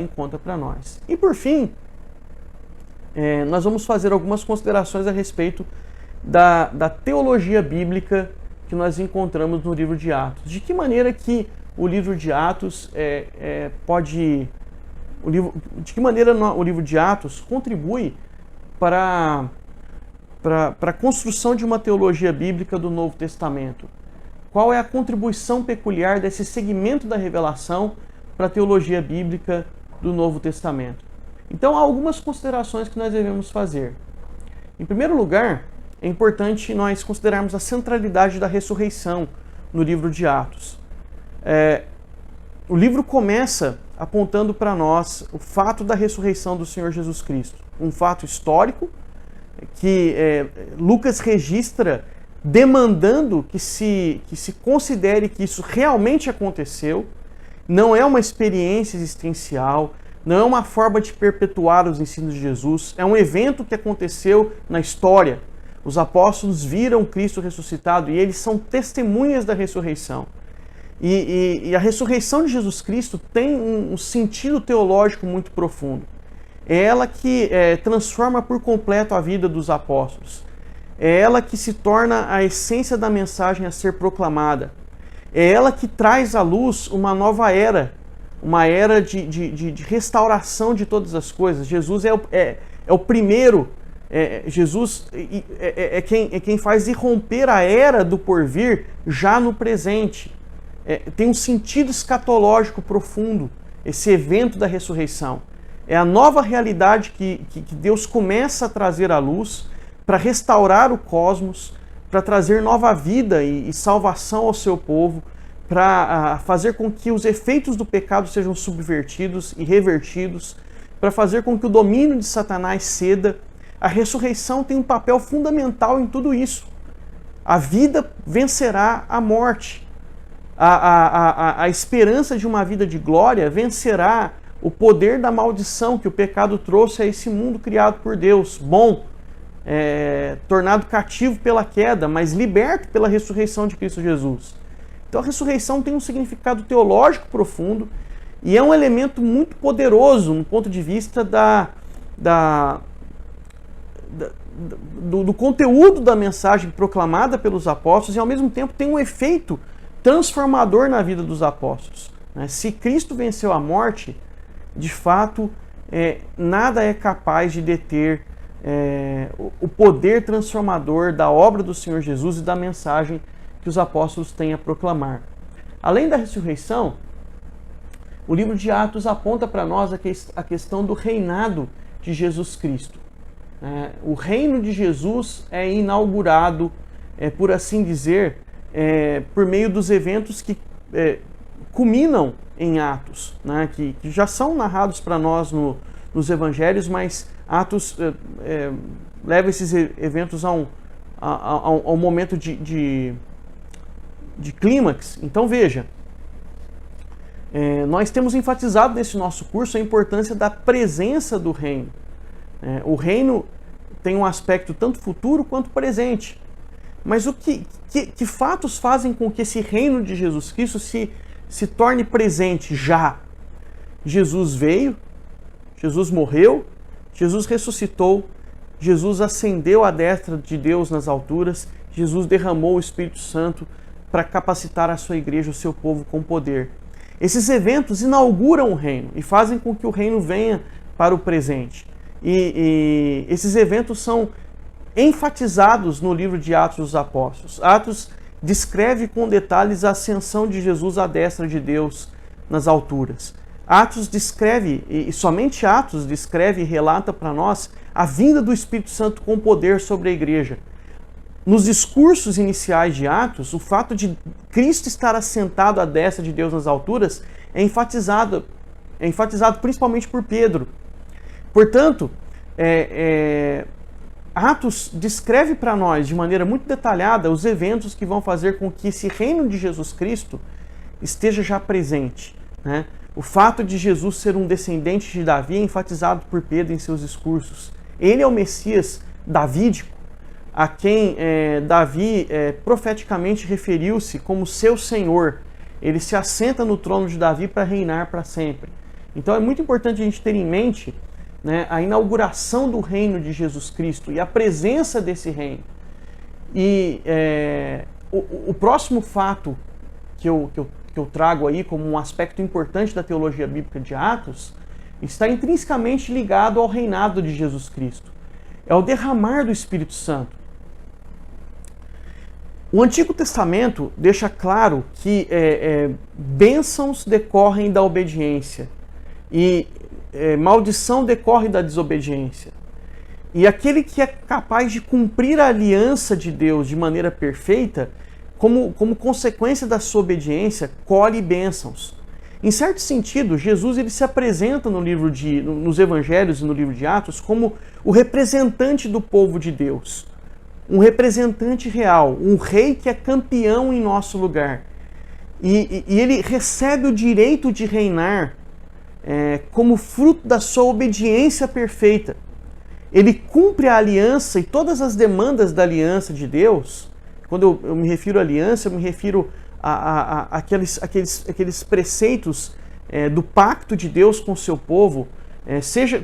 em conta para nós. E por fim, nós vamos fazer algumas considerações a respeito da teologia bíblica que nós encontramos no livro de Atos. De que maneira que o livro de Atos de que maneira o livro de Atos contribui para a construção de uma teologia bíblica do Novo Testamento? Qual é a contribuição peculiar desse segmento da revelação para a teologia bíblica do Novo Testamento? Então, há algumas considerações que nós devemos fazer. Em primeiro lugar, é importante nós considerarmos a centralidade da ressurreição no livro de Atos. O livro começa apontando para nós o fato da ressurreição do Senhor Jesus Cristo. Um fato histórico que Lucas registra demandando que se considere que isso realmente aconteceu. Não é uma experiência existencial, não é uma forma de perpetuar os ensinos de Jesus, é um evento que aconteceu na história. Os apóstolos viram Cristo ressuscitado e eles são testemunhas da ressurreição. E a ressurreição de Jesus Cristo tem um sentido teológico muito profundo. É ela que transforma por completo a vida dos apóstolos. É ela que se torna a essência da mensagem a ser proclamada. É ela que traz à luz uma nova era, uma era de restauração de todas as coisas. Jesus é o primeiro, Jesus é quem faz irromper a era do porvir já no presente. Tem um sentido escatológico profundo, esse evento da ressurreição. É a nova realidade que Deus começa a trazer à luz para restaurar o cosmos, para trazer nova vida e salvação ao seu povo, para fazer com que os efeitos do pecado sejam subvertidos e revertidos, para fazer com que o domínio de Satanás ceda. A ressurreição tem um papel fundamental em tudo isso. A vida vencerá a morte. A esperança de uma vida de glória vencerá o poder da maldição que o pecado trouxe a esse mundo criado por Deus, bom, tornado cativo pela queda, mas liberto pela ressurreição de Cristo Jesus. Então a ressurreição tem um significado teológico profundo e é um elemento muito poderoso no ponto de vista do conteúdo da mensagem proclamada pelos apóstolos, e ao mesmo tempo tem um efeito transformador na vida dos apóstolos. Se Cristo venceu a morte, de fato, nada é capaz de deter o poder transformador da obra do Senhor Jesus e da mensagem que os apóstolos têm a proclamar. Além da ressurreição, o livro de Atos aponta para nós a questão do reinado de Jesus Cristo. O reino de Jesus é inaugurado, por assim dizer, por meio dos eventos que culminam em Atos, que já são narrados para nós nos evangelhos, mas Atos leva esses eventos a um momento de clímax. Então veja, nós temos enfatizado nesse nosso curso a importância da presença do reino. O reino tem um aspecto tanto futuro quanto presente. Mas que fatos fazem com que esse reino de Jesus Cristo se torne presente já? Jesus veio, Jesus morreu, Jesus ressuscitou, Jesus ascendeu à destra de Deus nas alturas, Jesus derramou o Espírito Santo para capacitar a sua igreja, o seu povo, com poder. Esses eventos inauguram o reino e fazem com que o reino venha para o presente. E esses eventos são enfatizados no livro de Atos dos Apóstolos. Atos descreve com detalhes a ascensão de Jesus à destra de Deus nas alturas. Atos descreve, e somente Atos descreve e relata para nós a vinda do Espírito Santo com poder sobre a igreja. Nos discursos iniciais de Atos, o fato de Cristo estar assentado à destra de Deus nas alturas é enfatizado principalmente por Pedro. Portanto, Atos descreve para nós de maneira muito detalhada os eventos que vão fazer com que esse reino de Jesus Cristo esteja já presente. O fato de Jesus ser um descendente de Davi é enfatizado por Pedro em seus discursos. Ele é o Messias davídico, a quem Davi profeticamente referiu-se como seu Senhor. Ele se assenta no trono de Davi para reinar para sempre. Então é muito importante a gente ter em mente, né, a inauguração do reino de Jesus Cristo e a presença desse reino. E o próximo fato que eu trago aí como um aspecto importante da teologia bíblica de Atos está intrinsecamente ligado ao reinado de Jesus Cristo. É o derramar do Espírito Santo. O Antigo Testamento deixa claro que bênçãos decorrem da obediência e maldição decorre da desobediência. E aquele que é capaz de cumprir a aliança de Deus de maneira perfeita, como consequência da sua obediência, colhe bênçãos. Em certo sentido, Jesus ele se apresenta nos Evangelhos e no livro de Atos como o representante do povo de Deus. Um representante real, um rei que é campeão em nosso lugar. E ele recebe o direito de reinar como fruto da sua obediência perfeita. Ele cumpre a aliança e todas as demandas da aliança de Deus. Quando eu me refiro à aliança, eu me refiro aqueles preceitos do pacto de Deus com o seu povo.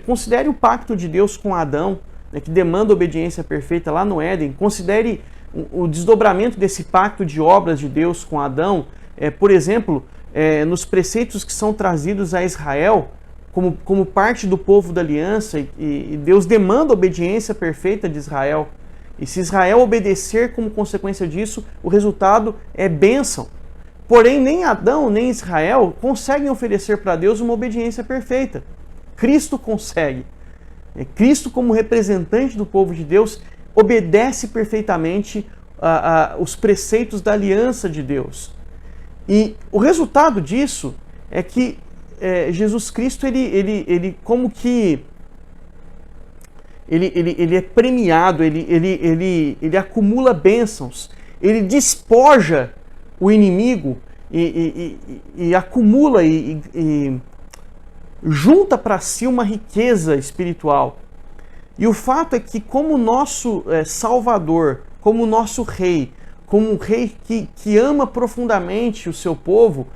Considere o pacto de Deus com Adão, que demanda obediência perfeita lá no Éden. Considere o desdobramento desse pacto de obras de Deus com Adão, por exemplo, nos preceitos que são trazidos a Israel como parte do povo da aliança, e Deus demanda a obediência perfeita de Israel. E se Israel obedecer como consequência disso, o resultado é bênção. Porém, nem Adão nem Israel conseguem oferecer para Deus uma obediência perfeita. Cristo consegue. Cristo, como representante do povo de Deus, obedece perfeitamente os preceitos da aliança de Deus. E o resultado disso é que Jesus Cristo, ele é premiado, ele acumula bênçãos, ele despoja o inimigo e acumula e junta para si uma riqueza espiritual. E o fato é que, como nosso Salvador, como nosso Rei, como um Rei que ama profundamente o seu povo,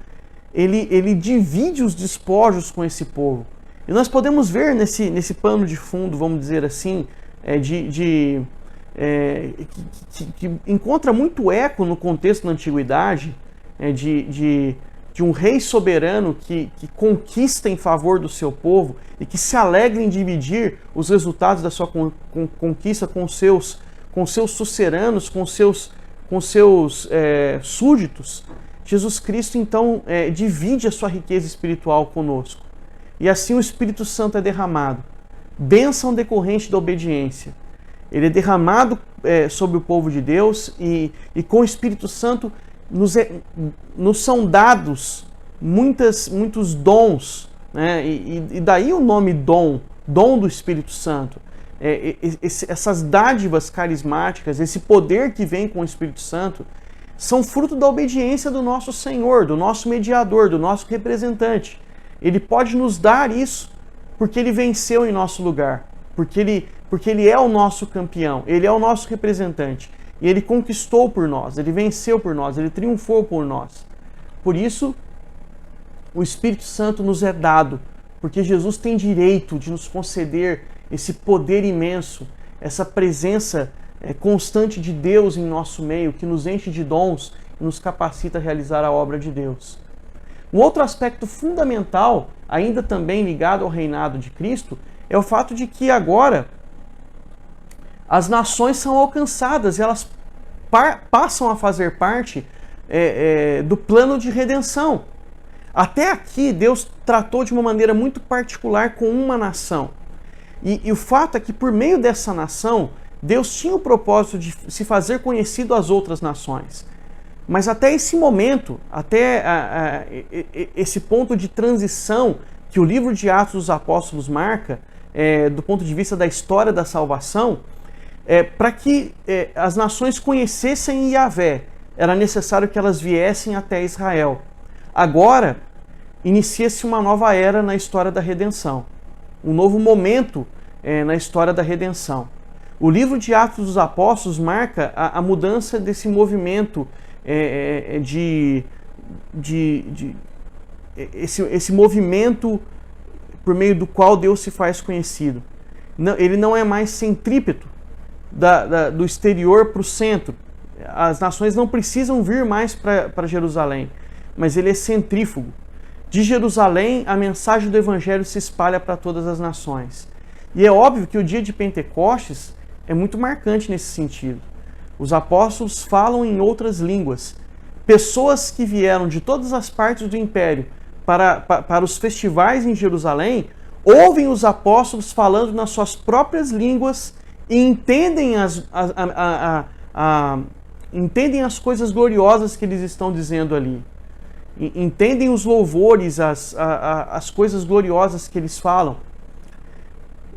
ele divide os despojos com esse povo. E nós podemos ver nesse pano de fundo, vamos dizer assim, que encontra muito eco no contexto da antiguidade, de um rei soberano que conquista em favor do seu povo e que se alegra em dividir os resultados da sua conquista com seus suceranos, com seus súditos. Jesus Cristo, então, divide a sua riqueza espiritual conosco. E assim o Espírito Santo é derramado. Bênção decorrente da obediência. Ele é derramado sobre o povo de Deus e com o Espírito Santo nos são dados muitos dons, né? E daí o nome dom do Espírito Santo. Essas dádivas carismáticas, esse poder que vem com o Espírito Santo, são fruto da obediência do nosso Senhor, do nosso mediador, do nosso representante. Ele pode nos dar isso porque ele venceu em nosso lugar, porque ele é o nosso campeão, ele é o nosso representante. E ele conquistou por nós, ele venceu por nós, ele triunfou por nós. Por isso, o Espírito Santo nos é dado, porque Jesus tem direito de nos conceder esse poder imenso, essa presença constante de Deus em nosso meio, que nos enche de dons e nos capacita a realizar a obra de Deus. Um outro aspecto fundamental, ainda também ligado ao reinado de Cristo, é o fato de que agora as nações são alcançadas e elas passam a fazer parte do plano de redenção. Até aqui, Deus tratou de uma maneira muito particular com uma nação. E o fato é que, por meio dessa nação, Deus tinha o propósito de se fazer conhecido às outras nações. Mas até esse momento, até esse ponto de transição que o livro de Atos dos Apóstolos marca, do ponto de vista da história da salvação, para que as nações conhecessem Yahvé, era necessário que elas viessem até Israel. Agora, inicia-se uma nova era na história da redenção, um novo momento na história da redenção. O livro de Atos dos Apóstolos marca a mudança desse movimento, esse movimento por meio do qual Deus se faz conhecido. Ele não é mais centrípeto do exterior para o centro. As nações não precisam vir mais para Jerusalém, mas ele é centrífugo. De Jerusalém, a mensagem do Evangelho se espalha para todas as nações. E é óbvio que o dia de Pentecostes é muito marcante nesse sentido. Os apóstolos falam em outras línguas. Pessoas que vieram de todas as partes do império para os festivais em Jerusalém, ouvem os apóstolos falando nas suas próprias línguas e entendem entendem as coisas gloriosas que eles estão dizendo ali. Entendem os louvores, as coisas gloriosas que eles falam.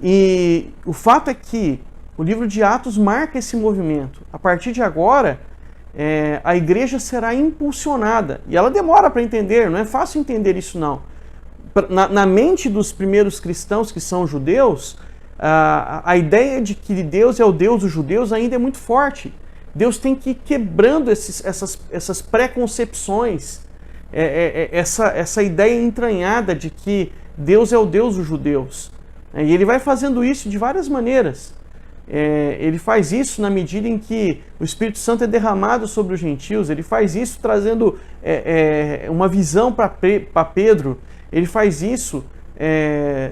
E o fato é que o livro de Atos marca esse movimento. A partir de agora, a igreja será impulsionada. E ela demora para entender, não é fácil entender isso não. Na mente dos primeiros cristãos que são judeus, a ideia de que Deus é o Deus dos judeus ainda é muito forte. Deus tem que ir quebrando essas preconcepções, essa ideia entranhada de que Deus é o Deus dos judeus. E ele vai fazendo isso de várias maneiras. Ele faz isso na medida em que o Espírito Santo é derramado sobre os gentios. Ele faz isso trazendo uma visão para Pedro. Ele faz isso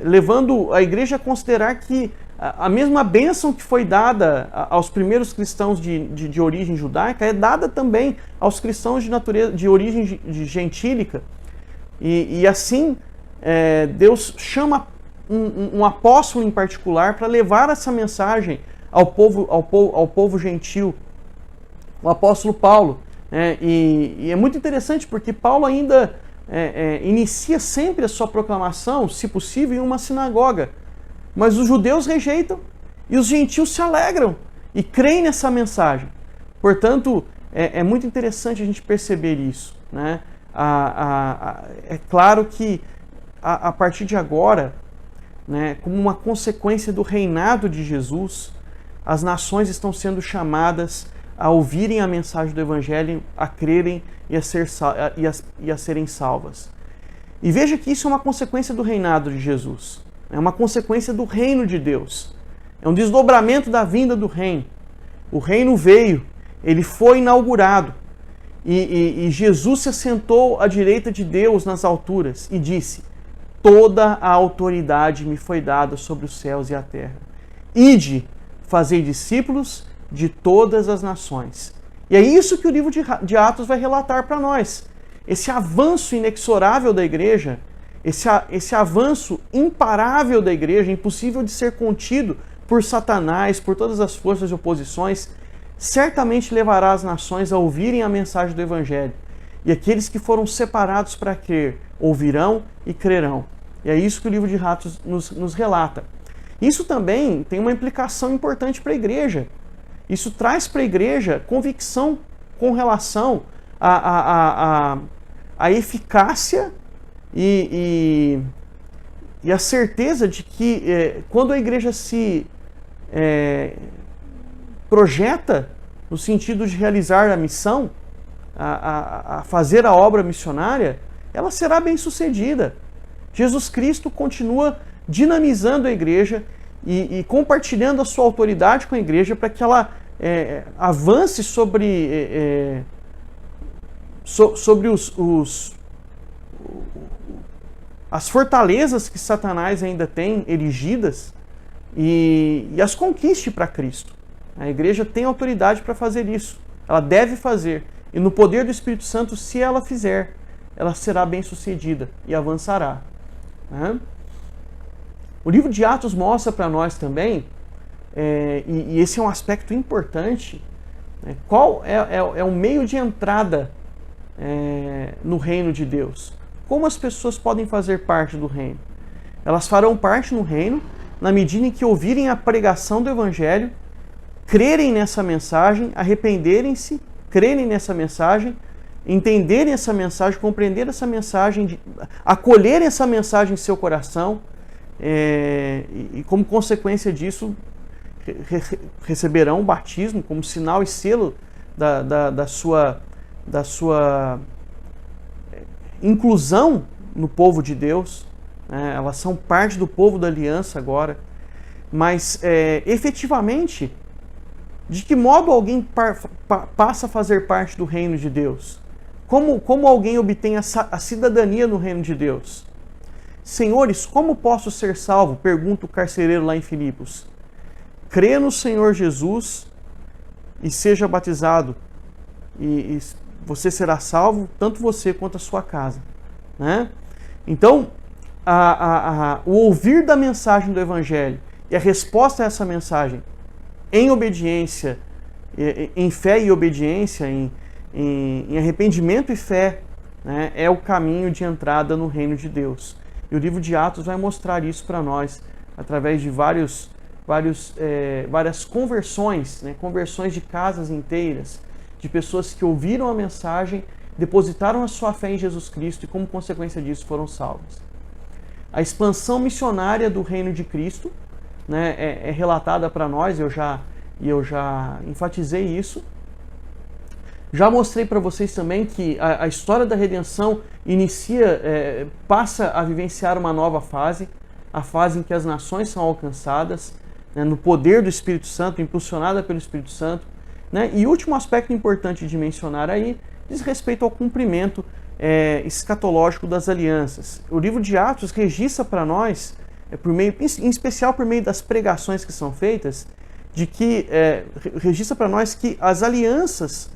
levando a igreja a considerar que a mesma bênção que foi dada aos primeiros cristãos de origem judaica é dada também aos cristãos de origem gentílica. E assim, Deus chama um apóstolo em particular para levar essa mensagem ao povo gentil, o apóstolo Paulo. E é muito interessante porque Paulo ainda inicia sempre a sua proclamação, se possível, em uma sinagoga. Mas os judeus rejeitam e os gentios se alegram e creem nessa mensagem. Portanto, é muito interessante a gente perceber isso, né? É claro que a partir de agora, né, como uma consequência do reinado de Jesus, as nações estão sendo chamadas a ouvirem a mensagem do Evangelho, a crerem e a serem salvas. E veja que isso é uma consequência do reinado de Jesus. É uma consequência do reino de Deus. É um desdobramento da vinda do reino. O reino veio, ele foi inaugurado. E Jesus se assentou à direita de Deus nas alturas e disse: toda a autoridade me foi dada sobre os céus e a terra. Ide, fazei discípulos de todas as nações. E é isso que o livro de Atos vai relatar para nós. Esse avanço inexorável da igreja, esse avanço imparável da igreja, impossível de ser contido por Satanás, por todas as forças e oposições, certamente levará as nações a ouvirem a mensagem do Evangelho. E aqueles que foram separados para crer, ouvirão e crerão. E é isso que o livro de Atos nos relata. Isso também tem uma implicação importante para a igreja. Isso traz para a igreja convicção com relação à eficácia e a certeza de que quando a igreja se projeta no sentido de realizar a missão, a fazer a obra missionária, ela será bem sucedida. Jesus Cristo continua dinamizando a igreja e compartilhando a sua autoridade com a igreja para que ela avance sobre as fortalezas que Satanás ainda tem erigidas e as conquiste para Cristo. A igreja tem autoridade para fazer isso. Ela deve fazer. E no poder do Espírito Santo, se ela fizer, ela será bem-sucedida e avançará. Né? O livro de Atos mostra para nós também, e esse é um aspecto importante, né, qual é o meio de entrada no reino de Deus. Como as pessoas podem fazer parte do reino? Elas farão parte no reino na medida em que ouvirem a pregação do Evangelho, crerem nessa mensagem, arrependerem-se, crerem nessa mensagem, entenderem essa mensagem, compreender essa mensagem, acolherem essa mensagem em seu coração e como consequência disso receberão o batismo como sinal e selo da sua inclusão no povo de Deus, né? Elas são parte do povo da aliança agora, mas efetivamente, de que modo alguém passa a fazer parte do reino de Deus? Como alguém obtém a cidadania no reino de Deus? Senhores, como posso ser salvo? Pergunta o carcereiro lá em Filipos. Crê no Senhor Jesus e seja batizado, e você será salvo, tanto você quanto a sua casa, né? Então, o ouvir da mensagem do Evangelho e a resposta a essa mensagem em obediência, em fé e obediência, em arrependimento e fé, né, é o caminho de entrada no reino de Deus. E o livro de Atos vai mostrar isso para nós, através de várias conversões, né, conversões de casas inteiras, de pessoas que ouviram a mensagem, depositaram a sua fé em Jesus Cristo e, como consequência disso, foram salvas. A expansão missionária do reino de Cristo, né, é relatada para nós, eu já enfatizei isso. Já mostrei para vocês também que a história da redenção passa a vivenciar uma nova fase, a fase em que as nações são alcançadas, né, no poder do Espírito Santo, impulsionada pelo Espírito Santo, né? E o último aspecto importante de mencionar aí diz respeito ao cumprimento escatológico das alianças. O livro de Atos registra para nós, em especial por meio das pregações que são feitas, registra para nós que as alianças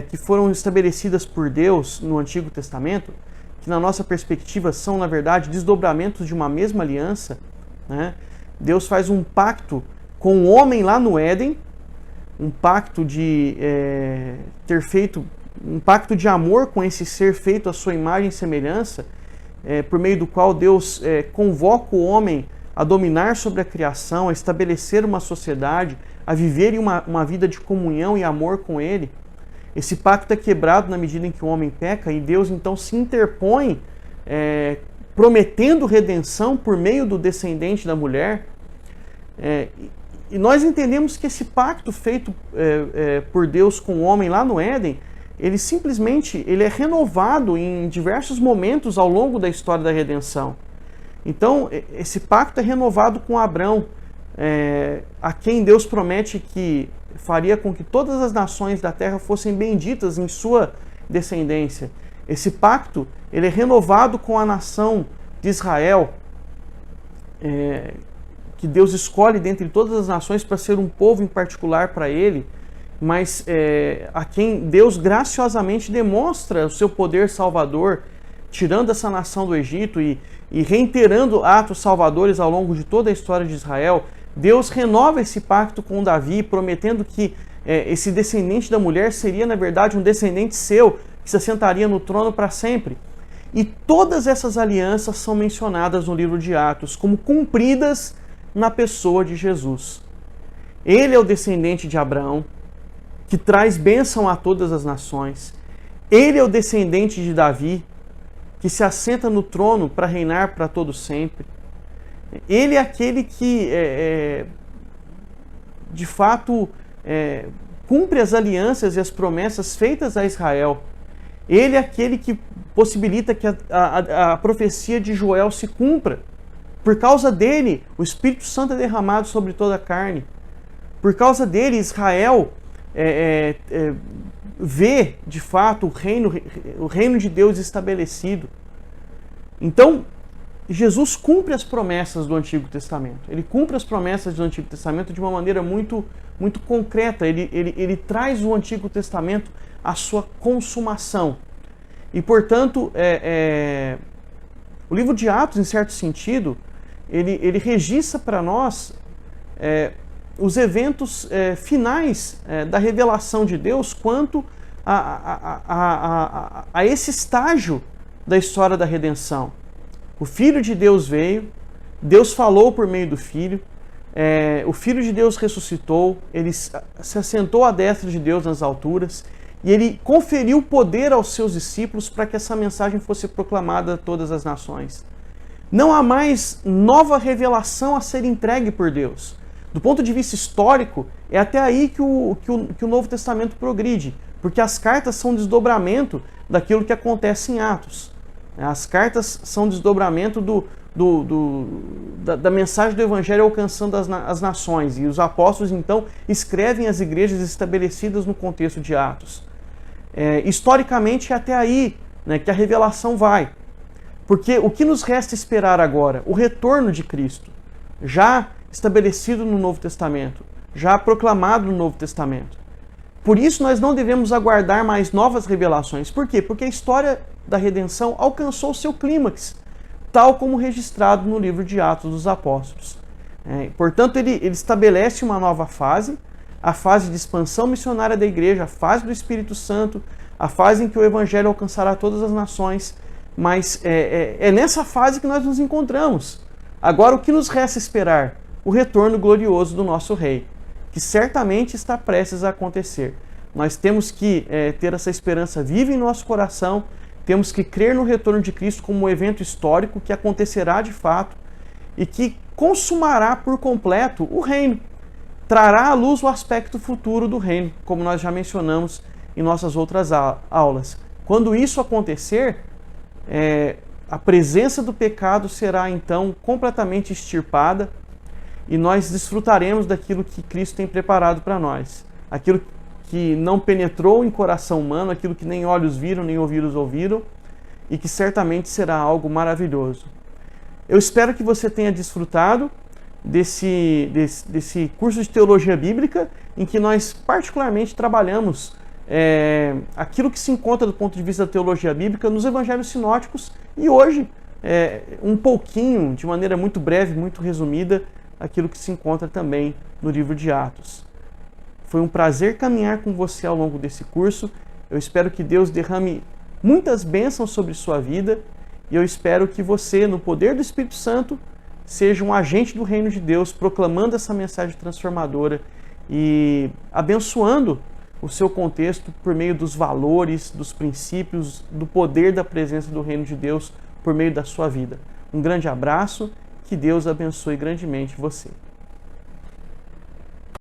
que foram estabelecidas por Deus no Antigo Testamento, que na nossa perspectiva são, na verdade, desdobramentos de uma mesma aliança, né? Deus faz um pacto com o homem lá no Éden, um pacto de um pacto de amor com esse ser feito à sua imagem e semelhança, por meio do qual Deus convoca o homem a dominar sobre a criação, a estabelecer uma sociedade, a viver uma vida de comunhão e amor com Ele. Esse pacto é quebrado na medida em que o homem peca e Deus então se interpõe, prometendo redenção por meio do descendente da mulher. E nós entendemos que esse pacto feito por Deus com o homem lá no Éden, ele é renovado em diversos momentos ao longo da história da redenção. Então, esse pacto é renovado com Abrão, a quem Deus promete que faria com que todas as nações da terra fossem benditas em sua descendência. Esse pacto ele é renovado com a nação de Israel, que Deus escolhe dentre todas as nações para ser um povo em particular para Ele, mas a quem Deus graciosamente demonstra o seu poder salvador, tirando essa nação do Egito e reiterando atos salvadores ao longo de toda a história de Israel. Deus renova esse pacto com Davi, prometendo que esse descendente da mulher seria, na verdade, um descendente seu, que se assentaria no trono para sempre. E todas essas alianças são mencionadas no livro de Atos como cumpridas na pessoa de Jesus. Ele é o descendente de Abraão, que traz bênção a todas as nações. Ele é o descendente de Davi, que se assenta no trono para reinar para todo sempre. Ele é aquele que, de fato, cumpre as alianças e as promessas feitas a Israel. Ele é aquele que possibilita que a profecia de Joel se cumpra. Por causa dele, o Espírito Santo é derramado sobre toda a carne. Por causa dele, Israel vê, de fato, o reino de Deus estabelecido. Então, Jesus cumpre as promessas do Antigo Testamento. Ele cumpre as promessas do Antigo Testamento de uma maneira muito, muito concreta. Ele traz o Antigo Testamento à sua consumação. E, portanto, o livro de Atos, em certo sentido, ele registra para nós os eventos finais da revelação de Deus quanto a esse estágio da história da redenção. O Filho de Deus veio, Deus falou por meio do Filho, o Filho de Deus ressuscitou, ele se assentou à destra de Deus nas alturas e ele conferiu poder aos seus discípulos para que essa mensagem fosse proclamada a todas as nações. Não há mais nova revelação a ser entregue por Deus. Do ponto de vista histórico, é até aí que o Novo Testamento progride, porque as cartas são desdobramento daquilo que acontece em Atos. As cartas são desdobramento da mensagem do Evangelho alcançando as nações. E os apóstolos, então, escrevem as igrejas estabelecidas no contexto de Atos. Historicamente, é até aí, né, que a revelação vai. Porque o que nos resta esperar agora? O retorno de Cristo, já estabelecido no Novo Testamento, já proclamado no Novo Testamento. Por isso nós não devemos aguardar mais novas revelações. Por quê? Porque a história da redenção alcançou o seu clímax, tal como registrado no livro de Atos dos Apóstolos. Portanto, ele estabelece uma nova fase, a fase de expansão missionária da igreja, a fase do Espírito Santo, a fase em que o Evangelho alcançará todas as nações, mas é nessa fase que nós nos encontramos. Agora, o que nos resta esperar? O retorno glorioso do nosso Rei, que certamente está prestes a acontecer. Nós temos que ter essa esperança viva em nosso coração, temos que crer no retorno de Cristo como um evento histórico que acontecerá de fato e que consumará por completo o reino, trará à luz o aspecto futuro do reino, como nós já mencionamos em nossas outras aulas. Quando isso acontecer, a presença do pecado será então completamente extirpada e nós desfrutaremos daquilo que Cristo tem preparado para nós. Aquilo que não penetrou em coração humano, aquilo que nem olhos viram, nem ouvidos ouviram, e que certamente será algo maravilhoso. Eu espero que você tenha desfrutado desse curso de Teologia Bíblica, em que nós particularmente trabalhamos aquilo que se encontra do ponto de vista da teologia bíblica nos evangelhos sinóticos e hoje, um pouquinho, de maneira muito breve, muito resumida, aquilo que se encontra também no livro de Atos. Foi um prazer caminhar com você ao longo desse curso. Eu espero que Deus derrame muitas bênçãos sobre sua vida e eu espero que você, no poder do Espírito Santo, seja um agente do reino de Deus, proclamando essa mensagem transformadora e abençoando o seu contexto por meio dos valores, dos princípios, do poder da presença do reino de Deus por meio da sua vida. Um grande abraço, que Deus abençoe grandemente você.